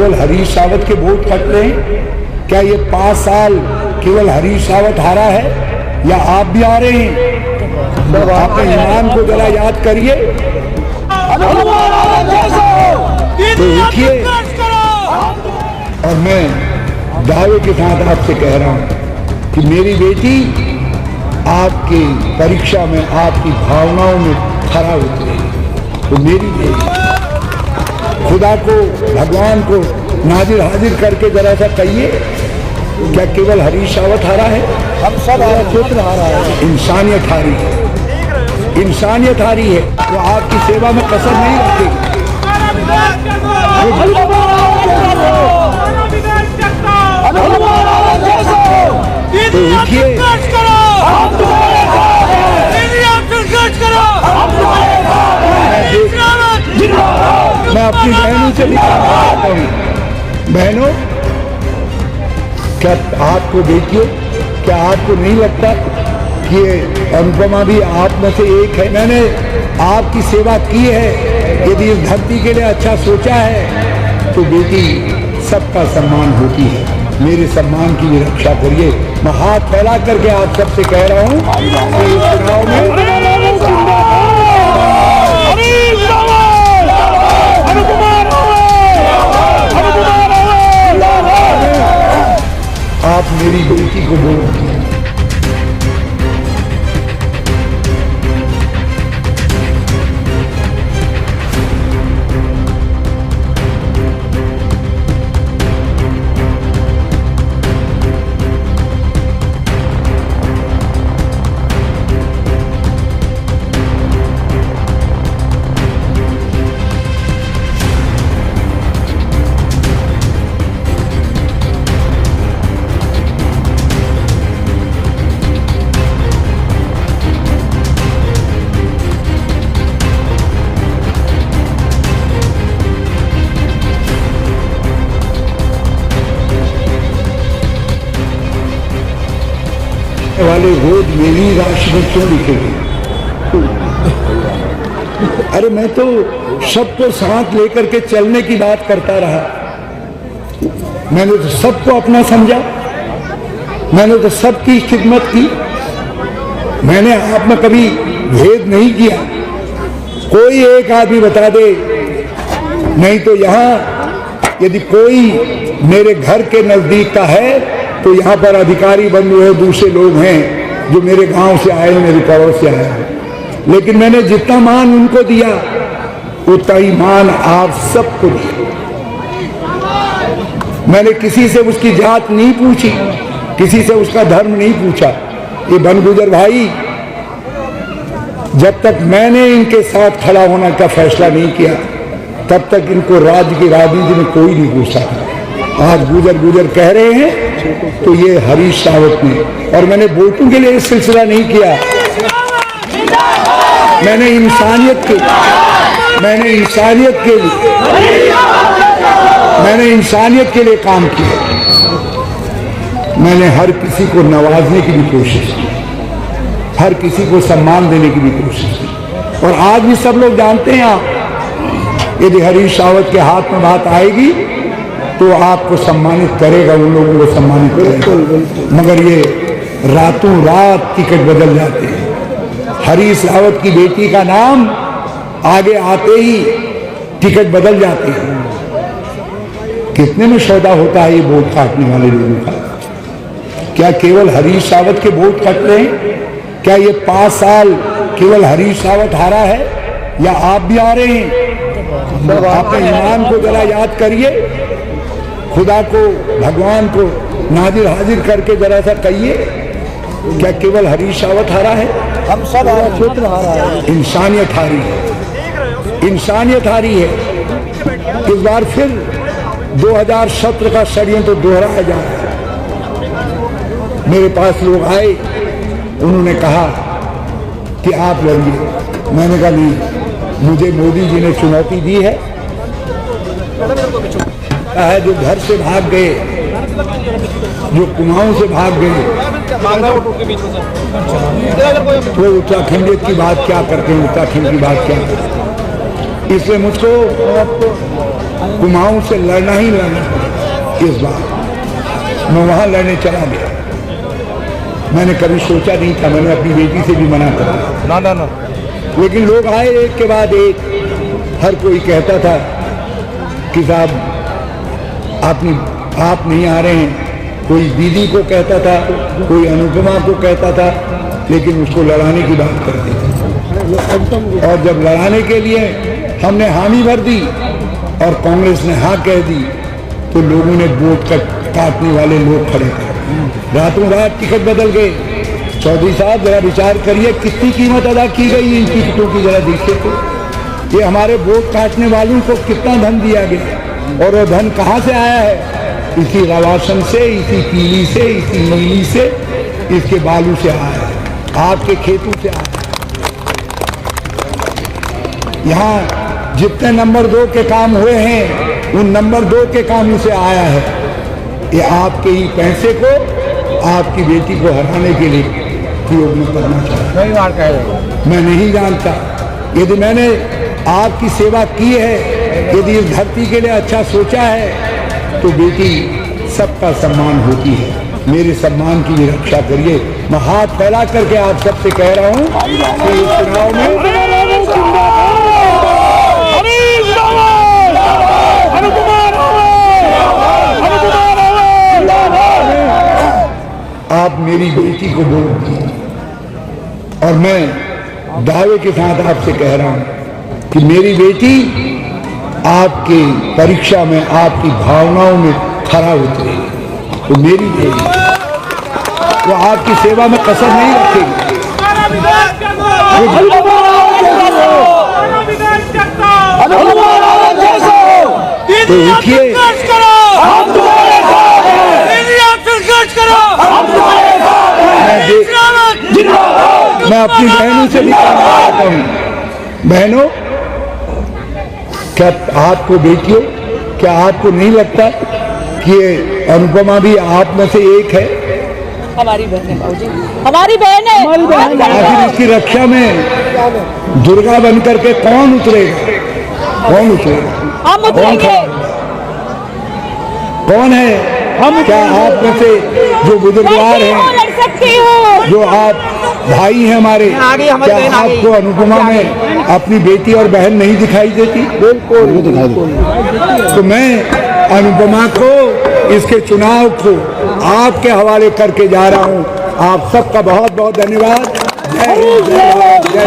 केवल हरीश रावत के vote cut रहे हैं? क्या ये 5 साल केवल हरीश रावत हारा है या आप भी आ रहे हैं? अपने ईमान को जरा याद करिए। तो देखिए, और मैं दावे के साथ आपसे कह रहा हूं कि मेरी बेटी आपकी परीक्षा में आपकी भावनाओं में खरा उतरेगी। तो मेरी बेटी खुदा को, भगवान को नाजिर हाजिर करके जरा सा कहिए, क्या केवल हरीश रावत हारा है? हम सब क्षेत्र हारा है। इंसानियत हारी है, इंसानियत हारी है। तो आपकी सेवा में कसर नहीं रखेगी। तो देखिए, मैं अपनी बहनों से भी कहता हूँ, बहनों, क्या आपको बेटियों, क्या आपको नहीं लगता कि अनुपमा भी आप में से एक है? मैंने आपकी सेवा की है, यदि इस धरती के लिए अच्छा सोचा है तो बेटी सबका सम्मान होती है। मेरे सम्मान की भी रक्षा करिए। मैं हाथ फैला करके आप सबसे कह रहा हूँ कि इस चुनाव में आप मेरी बेटी को वोट दिए। वाले रोज मेरी राशि में क्यों लिखेंगे? अरे मैं तो सबको साथ लेकर के चलने की बात करता रहा। मैंने तो सबको अपना समझा, मैंने तो सबकी खिदमत की। मैंने आप में कभी भेद नहीं किया। कोई एक आदमी बता दे, नहीं तो यहाँ यदि कोई मेरे घर के नजदीक का है तो यहाँ पर अधिकारी बंधु है, दूसरे लोग हैं जो मेरे गांव से आए, मेरे पड़ोस से आए। लेकिन मैंने जितना मान उनको दिया उतना ही मान आप सबको दिया। मैंने किसी से उसकी जात नहीं पूछी, किसी से उसका धर्म नहीं पूछा। ये बनगुजर भाई, जब तक मैंने इनके साथ खड़ा होने का फैसला नहीं किया तब तक इनको राज्य की राजनीति में कोई नहीं पूछा था। आज गुजर गुजर कह रहे हैं तो ये हरीश रावत ने, और मैंने वोटों के लिए ये सिलसिला नहीं किया। मैंने इंसानियत के लिए काम किया। मैंने हर किसी को नवाजने की भी कोशिश की, हर किसी को सम्मान देने की भी कोशिश की। और आज भी सब लोग जानते हैं, आप यदि हरीश रावत के हाथ में बात आएगी तो आपको सम्मानित करेगा, उन लोगों को सम्मानित करेगा। मगर ये रातों रात टिकट बदल जाते हैं। हरीश रावत की बेटी का नाम आगे आते ही टिकट बदल जाते हैं। कितने में सौदा होता है ये वोट काटने वाले लोगों का? क्या केवल हरीश रावत के वोट कट रहे हैं? क्या ये 5 साल केवल हरीश रावत हारा है या आप भी आ रहे हैं? अपने ईमान को जरा याद करिए। खुदा को, भगवान को नाजिर हाजिर करके जरा सा कहिए, क्या केवल हरीश रावत हारा है? हम सब क्षेत्र हारा है। इंसानियत हारी है, इंसानियत हारी है। इस बार फिर 2017 का षड्यंत्र तो दोहराया जा रहा है। मेरे पास लोग आए, उन्होंने कहा कि आप लड़िए। मैंने कहा नहीं, मुझे मोदी जी ने चुनौती दी है। जो घर से भाग गए, जो कुमाऊं से भाग गए, वो उत्तराखंड की बात क्या करते हैं, उत्तराखंड की बात क्या करते हैं। इसलिए मुझको कुमाऊं से लड़ना ही लड़ना पड़ेगा। इस बार मैं वहां लड़ने चला गया। मैंने कभी सोचा नहीं था, मैंने अपनी बेटी से भी मना कर दिया ना। लेकिन लोग आए एक के बाद एक, हर कोई कहता था कि साहब आप नहीं आ रहे हैं। कोई दीदी को कहता था, कोई अनुपमा को कहता था, लेकिन उसको लड़ाने की बात करते थे। और जब लड़ाने के लिए हमने हामी भर दी और कांग्रेस ने हाँ कह दी, तो लोगों ने वोट काटने वाले लोग खड़े थे। रातों रात टिकट बदल गए। चौधरी साहब जरा विचार करिए, कितनी कीमत अदा की गई इन टिकटों की, जरा देखिए तो। ये हमारे वोट काटने वालों को कितना धन दिया गया, और वो धन कहाँ से आया है? इसी रवासन से, इसी पीली से, इसी नीली से, इसके बालू से आया है, आपके खेतों से आया है। यहाँ जितने नंबर 2 के काम हुए हैं, उन नंबर 2 के कामों से आया है। ये आपके ही पैसे को आपकी बेटी को हराने के लिए प्रयोग में करना चाहता हूं। मैं नहीं जानता, यदि मैंने आपकी सेवा की है, यदि इस धरती के लिए अच्छा सोचा है, तो बेटी सबका सम्मान होती है। मेरे सम्मान की भी रक्षा करिए। मैं हाथ फैला करके आप सबसे कह रहा हूं कि इस चुनाव में आप मेरी बेटी को वोट दिए, और मैं दावे के साथ आपसे कह रहा हूं कि मेरी बेटी आपकी परीक्षा में, आपकी भावनाओं में खरा उतरेगी। तो मेरी बेटी वो आपकी सेवा में कसर नहीं रखेगी। तो देखिए, मैं अपनी बहनों से भी कहना चाहता हूं, बहनों, क्या आपको बेटियों, क्या आपको नहीं लगता कि ये अनुपमा भी आप में से एक है? हमारी बहन है बाबूजी, हमारी बहन है। आखिर इसकी रक्षा में दुर्गा बन करके कौन उतरेगा? कौन उतरेगा? हम उतरेंगे। कौन है? हम क्या आप में से जो बुजुर्गवार हैं, जो आप भाई हैं हमारे, क्या आपको अनुपमा में अपनी बेटी और बहन नहीं दिखाई देती? बिल्कुल दिखाई देती। तो मैं अनुपमा को, इसके चुनाव को आपके हवाले करके जा रहा हूं। आप सबका बहुत बहुत धन्यवाद। जय हिंद, जय भारत, जय